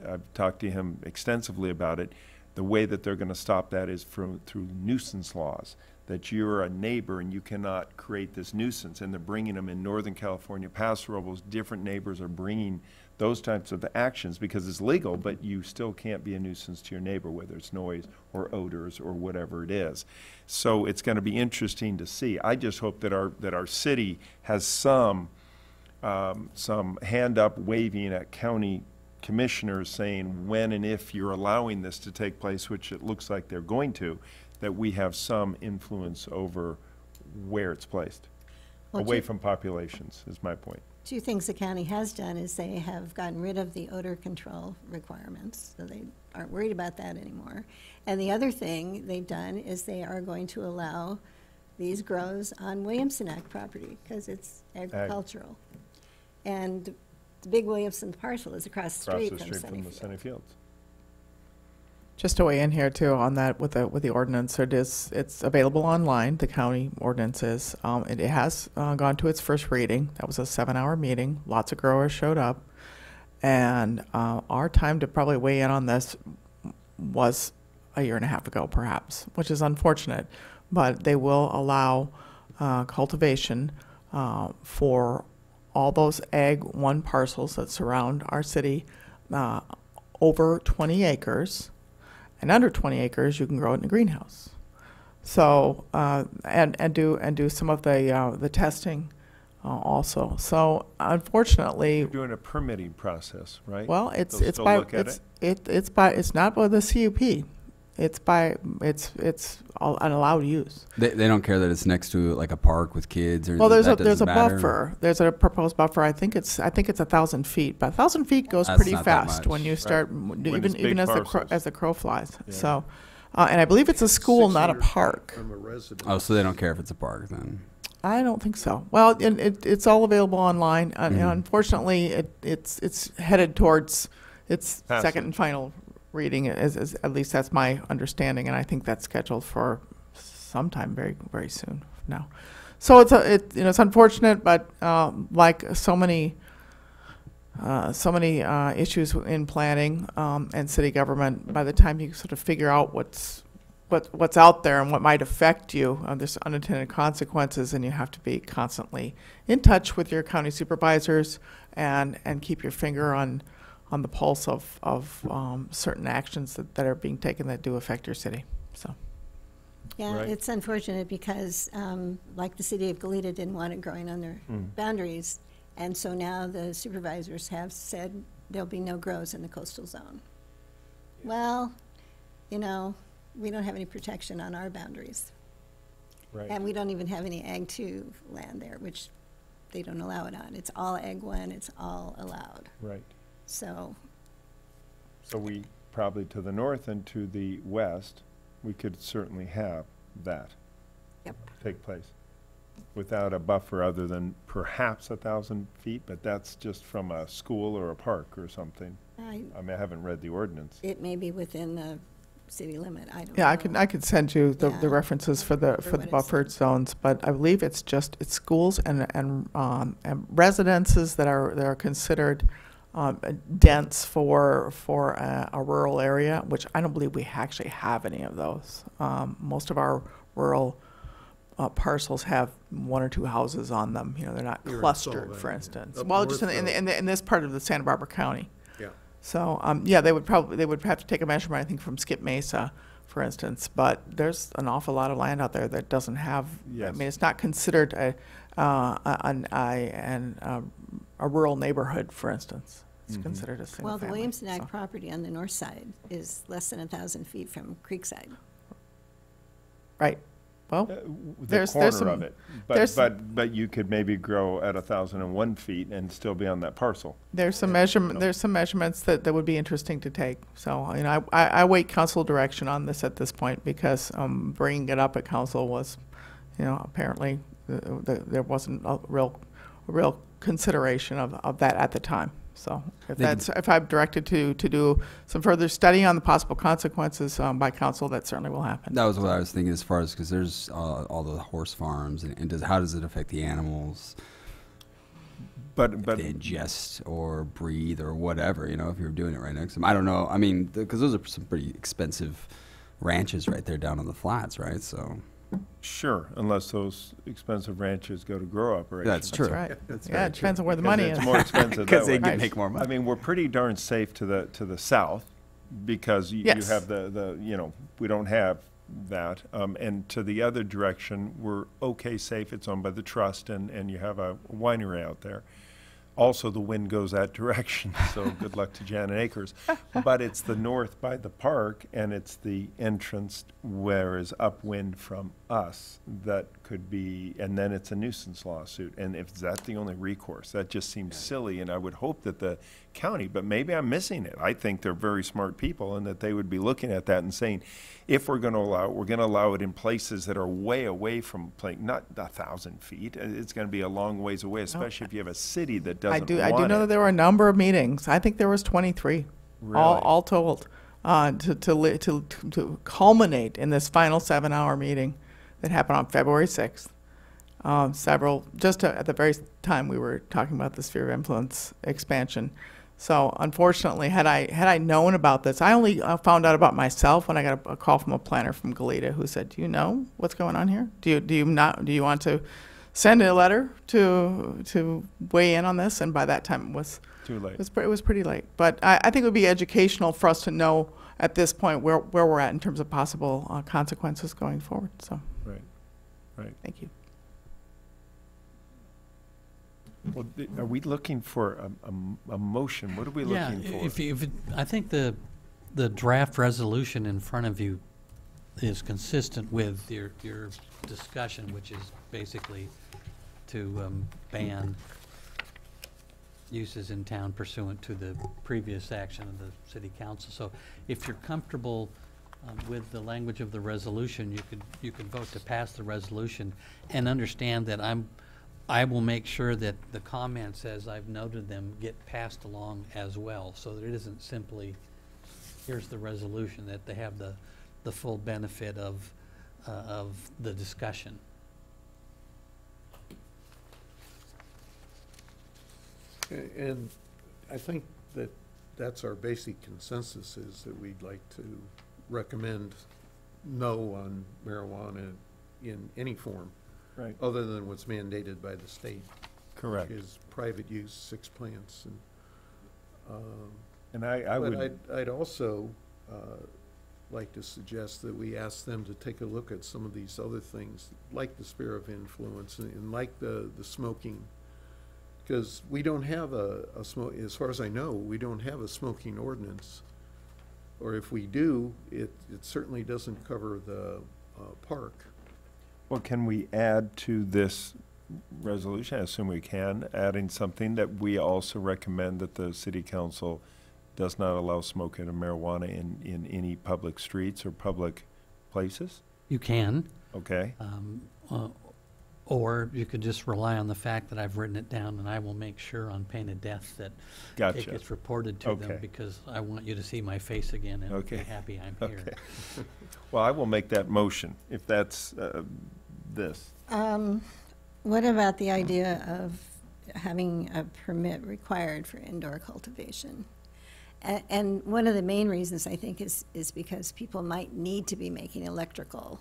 D: I've talked to him extensively about it. The way that they're going to stop that is through nuisance laws, that you're a neighbor and you cannot create this nuisance. And they're bringing them in Northern California, Paso Robles. Different neighbors are bringing those types of actions because it's legal, but you still can't be a nuisance to your neighbor, whether it's noise or odors or whatever it is. So it's going to be interesting to see. I just hope that our city has some hand up waving at county commissioners saying when and if you're allowing this to take place, which it looks like they're going to, that we have some influence over where it's placed.
A: Well,
D: away from populations is my point.
A: Two things the county has done is they have gotten rid of the odor control requirements, so they aren't worried about that anymore. And the other thing they've done is they are going to allow these grows on Williamson Act property because it's agricultural. And the big Williamson parcel is across the street from
D: the Sunnyfields.
G: Just to weigh in here too on that with the ordinance, it's available online. The county ordinance is. It has gone to its first reading. That was a 7-hour meeting. Lots of growers showed up, and our time to probably weigh in on this was a year and a half ago, perhaps, which is unfortunate. But they will allow cultivation for all those Ag 1 parcels that surround our city, over 20 acres. And under 20 acres, you can grow it in a greenhouse. So and do some of the testing also. So unfortunately,
D: You're doing a permitting process, right?
G: well, it's
D: They'll
G: it's
D: still
G: by
D: look at
G: it's not by the CUP. It's an allowed use.
F: They don't care that it's next to like a park with kids or
G: Well, there's
F: that
G: a
F: doesn't matter?
G: buffer. There's a proposed buffer. I think it's 1,000 feet, but 1,000 feet goes
F: That's
G: pretty
F: not that
G: fast
F: much.
G: when you start
D: When it's
G: even
D: big
G: as
D: parcels.
G: the crow flies.
D: Yeah.
G: So, and I believe it's a school, not a
B: 600 feet
G: park.
B: From a residence.
F: Oh, so they don't care if it's a park then?
G: I don't think so. Well, it's all available online. And
F: Mhm.
G: unfortunately, it's headed towards its
D: Passage.
G: second and final reading. As at least that's my understanding, and I think that's scheduled for sometime very very soon now. So it's unfortunate, but like so many issues in planning and city government, by the time you sort of figure out what's out there and what might affect you, there's unintended consequences, and you have to be constantly in touch with your county supervisors and keep your finger on the pulse of certain actions that are being taken that do affect your city. So.
A: Yeah,
D: Right.
A: it's unfortunate because, like the city of Goleta didn't want it growing on their boundaries, and so now the supervisors have said there'll be no grows in the coastal zone. Well, we don't have any protection on our boundaries,
D: Right.
A: and we don't even have any Ag 2 land there, which they don't allow it on. It's all Ag 1, it's all allowed.
D: Right.
A: So,
D: So we probably to the north and to the west, we could certainly have that
A: yep.
D: take place without a buffer other than perhaps 1,000 feet, but that's just from a school or a park or something. I mean, I haven't read the ordinance.
A: It may be within the city limit, I don't know.
G: Yeah, I could send you the
A: Yeah.
G: references for the
A: For what it's-
G: buffered zones, but I believe it's schools and residences that are considered dense for a rural area, which I don't believe we actually have any of those. Most of our rural parcels have 1 or 2 houses on them. They're not
B: Here in
G: clustered,
B: Solvang,
G: for
B: yeah.
G: instance.
B: Up
G: Well, just
B: north,
G: in this part of the Santa Barbara County.
B: Yeah.
G: So, yeah, they would have to take a measurement, I think, from Skip Mesa, for instance. But there's an awful lot of land out there that doesn't have.
D: Yes.
G: I mean, it's not considered a rural neighborhood, for instance. it's considered a single
A: Well, the
G: family.
A: Williamson Ag
G: so.
A: property on the north side is less than 1,000 feet from Creekside.
G: Right. Well,
D: The
G: There's
D: corner
G: some-
D: of it.
G: there's-
D: But you could maybe grow at 1,001 feet and still be on that parcel.
G: there's some measurements that would be interesting to take. So, you know, I wait council direction on this at this point because bringing it up at council was, you know, apparently there wasn't a real consideration of that at the time. So if I'm directed to do some further study on the possible consequences by council, that certainly will happen.
F: That was what I was thinking as far as, because there's all the horse farms, and how does it affect the animals?
D: But
F: If they ingest or breathe or whatever, you know, if you're doing it right next to them. I don't know. I mean, because those are some pretty expensive ranches right there down on the flats, right? So
D: sure, unless those expensive ranches go to grow operations.
F: that's true.
G: That's right.
F: That's
G: Yeah,
F: very
G: it depends on where the
D: Because
G: money
D: it's
G: is.
D: more expensive that
F: Because they
D: way.
F: can
G: Right.
F: make more money.
D: I mean, we're pretty darn safe to the south because you
G: Yes.
D: have the, you know, we don't have that. And to the other direction, we're okay safe. It's owned by the trust and you have a winery out there. Also, the wind goes that direction, so good luck to Janet Acres. But it's the north by the park, and it's the entrance where is upwind from us that could be, and then it's a nuisance lawsuit. And if that's the only recourse, that just seems silly, and I would hope that the county, but maybe I'm missing it. I think they're very smart people, and that they would be looking at that and saying, if we're going to allow it, we're going to allow it in places that are way away from, not 1,000 feet. It's going to be a long ways away, especially if you have a city that doesn't
G: I
D: want
G: do
D: it.
G: know that there were a number of meetings. I think there was 23,
D: Really?
G: all told, to culminate in this final 7-hour meeting that happened on February 6th. Several, at the very time we were talking about the sphere of influence expansion. So unfortunately, had I known about this, I only found out about myself when I got a call from a planner from Goleta who said, "Do you know what's going on here? Do you want to send a letter to weigh in on this?" And by that time, it was
D: Too late.
G: it was pretty late. But I think it would be educational for us to know at this point where we're at in terms of possible consequences going forward. So
D: Right.
G: thank you.
D: Well, are we looking for a motion? What are we looking for?
C: I think the draft resolution in front of you is consistent with your discussion, which is basically to ban uses in town pursuant to the previous action of the city council. So if you're comfortable with the language of the resolution, you could vote to pass the resolution and understand that I will make sure that the comments, as I've noted them, get passed along as well, so that it isn't simply, here's the resolution, that they have the full benefit of the discussion.
B: And I think that that's our basic consensus, is that we'd like to recommend no on marijuana in any form,
D: Right.
B: other than what's mandated by the state.
D: Correct.
B: Which is private use, 6 plants.
D: And I
B: But
D: would,
B: I'd also like to suggest that we ask them to take a look at some of these other things, like the sphere of influence and like the smoking. Because we don't have a smoke, as far as I know, we don't have a smoking ordinance. Or if we do, it certainly doesn't cover the park.
D: well, can we add to this resolution? I assume we can, adding something that we also recommend that the city council does not allow smoking of marijuana in any public streets or public places?
C: You can,
D: Okay?
C: or you could just rely on the fact that I've written it down, and I will make sure on pain of death that it
D: Gotcha.
C: gets reported to them,
D: Okay.
C: because I want you to see my face again and be
D: Okay.
C: happy I'm here.
D: Okay. Well, I will make that motion if that's this.
A: What about the idea of having a permit required for indoor cultivation? And one of the main reasons, I think, is because people might need to be making electrical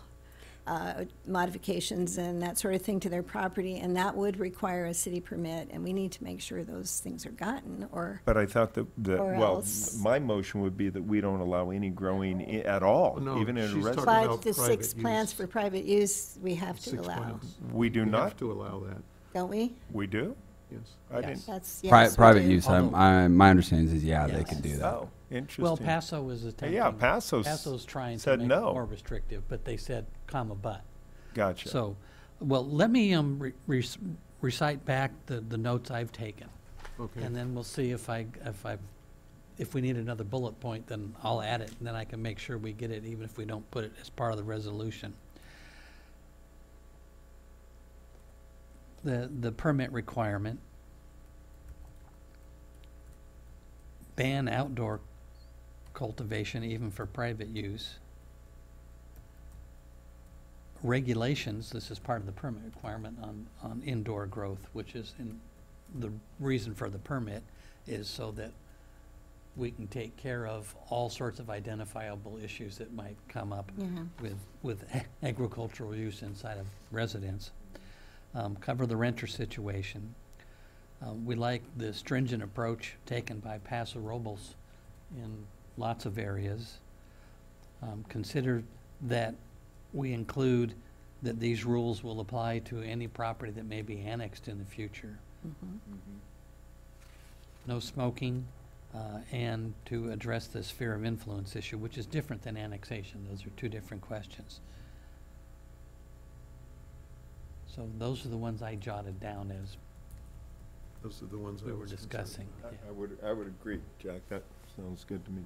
A: modifications and that sort of thing to their property, and that would require a city permit, and we need to make sure those things are gotten, or,
D: But I thought that,
A: Or
D: well,
A: else-
D: my motion would be that we don't allow any growing at all,
B: No,
D: even in a
B: she's
D: residence.
B: talking
A: but
B: about
A: the
B: private
A: 6 plants
B: use.
A: for private use, we have to
B: 6
A: allow,
B: plants.
D: We do
B: We
D: not?
B: have to allow that.
A: don't we?
D: We do?
B: yes.
D: I
C: Yes.
D: didn't,
A: That's, yes, we
F: Private
A: do.
F: use,
C: Although-
F: my understanding is, yeah, they
C: Yes.
F: can do that.
D: oh, interesting.
C: Well, Paso is attempting.
D: Yeah, Paso's
C: Paso's trying to
D: said
C: make it
D: no.
C: more restrictive, but they said, comma, but.
D: Gotcha.
C: So, well, let me recite back the notes I've taken,
B: Okay.
C: and then we'll see if we need another bullet point, then I'll add it, and then I can make sure we get it, even if we don't put it as part of the resolution. The permit requirement, ban outdoor cultivation even for private use. Regulations, this is part of the permit requirement on indoor growth, which is the reason for the permit is so that we can take care of all sorts of identifiable issues that might come up
A: Yeah.
C: with agricultural use inside of residence. Cover the renter situation. We like the stringent approach taken by Paso Robles in lots of areas. Consider that we include that these rules will apply to any property that may be annexed in the future. No smoking, and to address the sphere of influence issue, which is different than annexation. Those are two different questions. So those are the ones I jotted down as
B: Those are the ones I
C: we were
B: was concerned
C: discussing.
B: about.
C: Yeah.
D: I would agree, Jack. That sounds good to me.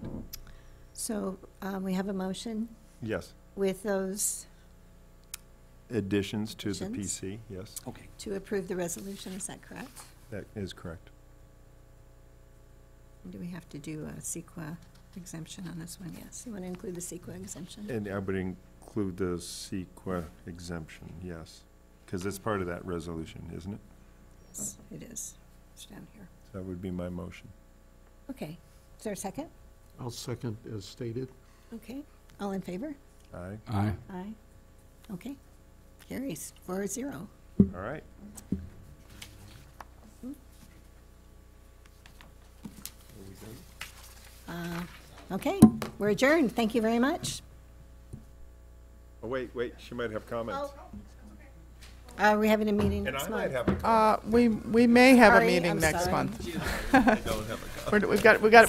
A: So we have a motion
D: Yes.
A: with those
D: Additions to the
A: Additions?
D: PC, yes,
C: Okay.
A: to approve the resolution, is that correct?
D: that is correct.
A: Do we have to do a CEQA exemption on this one? Yes. You want to include the CEQA exemption?
D: And I would include the CEQA exemption, yes, because it's part of that resolution, isn't it?
A: Yes, it is. It's down here.
D: That would be my motion.
A: Okay. Is there a second?
B: I'll second as stated.
A: Okay. All in favor?
D: Aye.
F: Aye.
A: Aye. Okay. Carries 4-0.
D: All right.
A: Okay, we're adjourned. Thank you very much.
D: Oh, wait, she might have comments.
A: We're having a meeting
D: And
A: next
D: I might
A: month.
D: have a comment.
G: We may have a
A: Sorry,
G: meeting
A: I'm
G: next
A: sorry.
G: month.
D: I don't have a comment.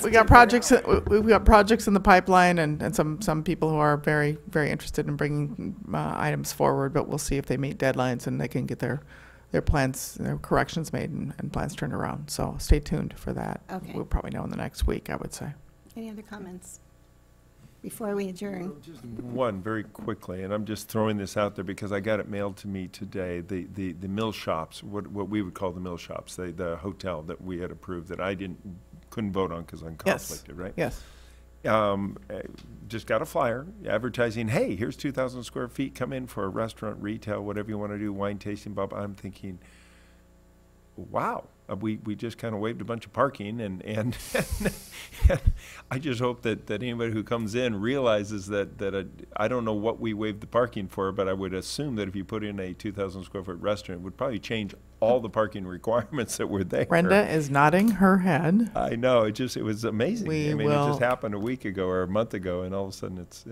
G: We got projects, we've got projects in the pipeline and some people who are very, very interested in bringing items forward, but we'll see if they meet deadlines and they can get their plans, their corrections made and plans turned around. So stay tuned for that.
A: Okay.
G: We'll probably know in the next week, I would say.
A: Any other comments before we adjourn?
D: Just one, very quickly, and I'm just throwing this out there because I got it mailed to me today. The mill shops, what we would call the mill shops, the hotel that we had approved that I couldn't vote on because I'm
G: Yes.
D: conflicted, right?
G: Yes.
D: Just got a flyer advertising, hey, here's 2,000 square feet, come in for a restaurant, retail, whatever you want to do, wine tasting, blah, blah. I'm thinking, wow, we just kind of waived a bunch of parking and I just hope that anybody who comes in realizes that I don't know what we waived the parking for, but I would assume that if you put in a 2,000 square foot restaurant, it would probably change all the parking requirements that were there.
G: Brenda is nodding her head.
D: I know, it was amazing.
G: We
D: I mean, it
G: will-
D: just happened a week ago or a month ago, and all of a sudden it's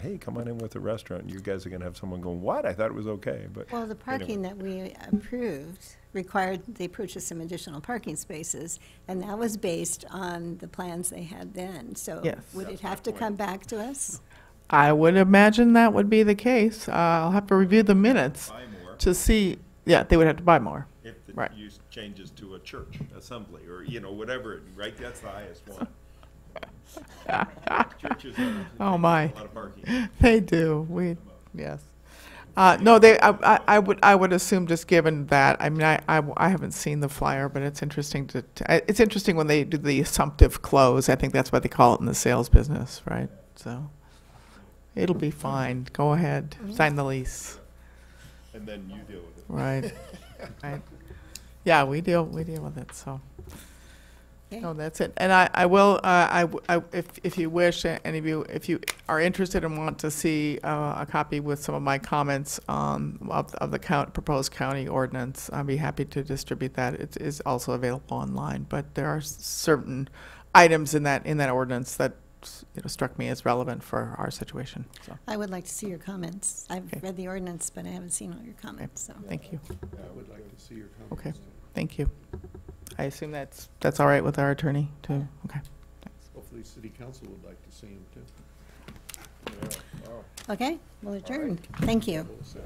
D: hey, come on in with a restaurant. And you guys are gonna have someone going, what? I thought it was okay, but
A: Well, the parking that we approved required they purchase some additional parking spaces, and that was based on the plans they had then. So
G: Yes.
A: would it have to come back to us?
G: I would imagine that would be the case. I'll have to review the minutes
D: buy more
G: to see, yeah, they would have to buy more.
D: if the
G: Right.
D: use changes to a church assembly or whatever. Right, that's the highest one. Churches have
G: Oh, my.
D: a lot of parking.
G: They do. Yes. No, I would assume just given that, I mean, I haven't seen the flyer, but it's interesting it's interesting when they do the assumptive close. I think that's what they call it in the sales business, right? So it'll be fine. Go ahead, sign the lease,
D: And then you deal with it.
G: right? Right. Yeah, we deal with it, so.
A: Okay.
G: No, that's it. And I will, if you wish, any of you, if you are interested and want to see a copy with some of my comments of the proposed county ordinance, I'd be happy to distribute that. It is also available online, but there are certain items in that ordinance that struck me as relevant for our situation. So,
A: I would like to see your comments. I've
G: Okay.
A: read the ordinance, but I haven't seen all your comments, so.
G: thank you.
B: I would like to see your
G: Okay.
B: comments.
G: Thank you. I assume that's all right with our attorney too. Okay.
B: Hopefully city council would like to see him too.
A: Okay, we'll adjourn. Thank you.
B: So,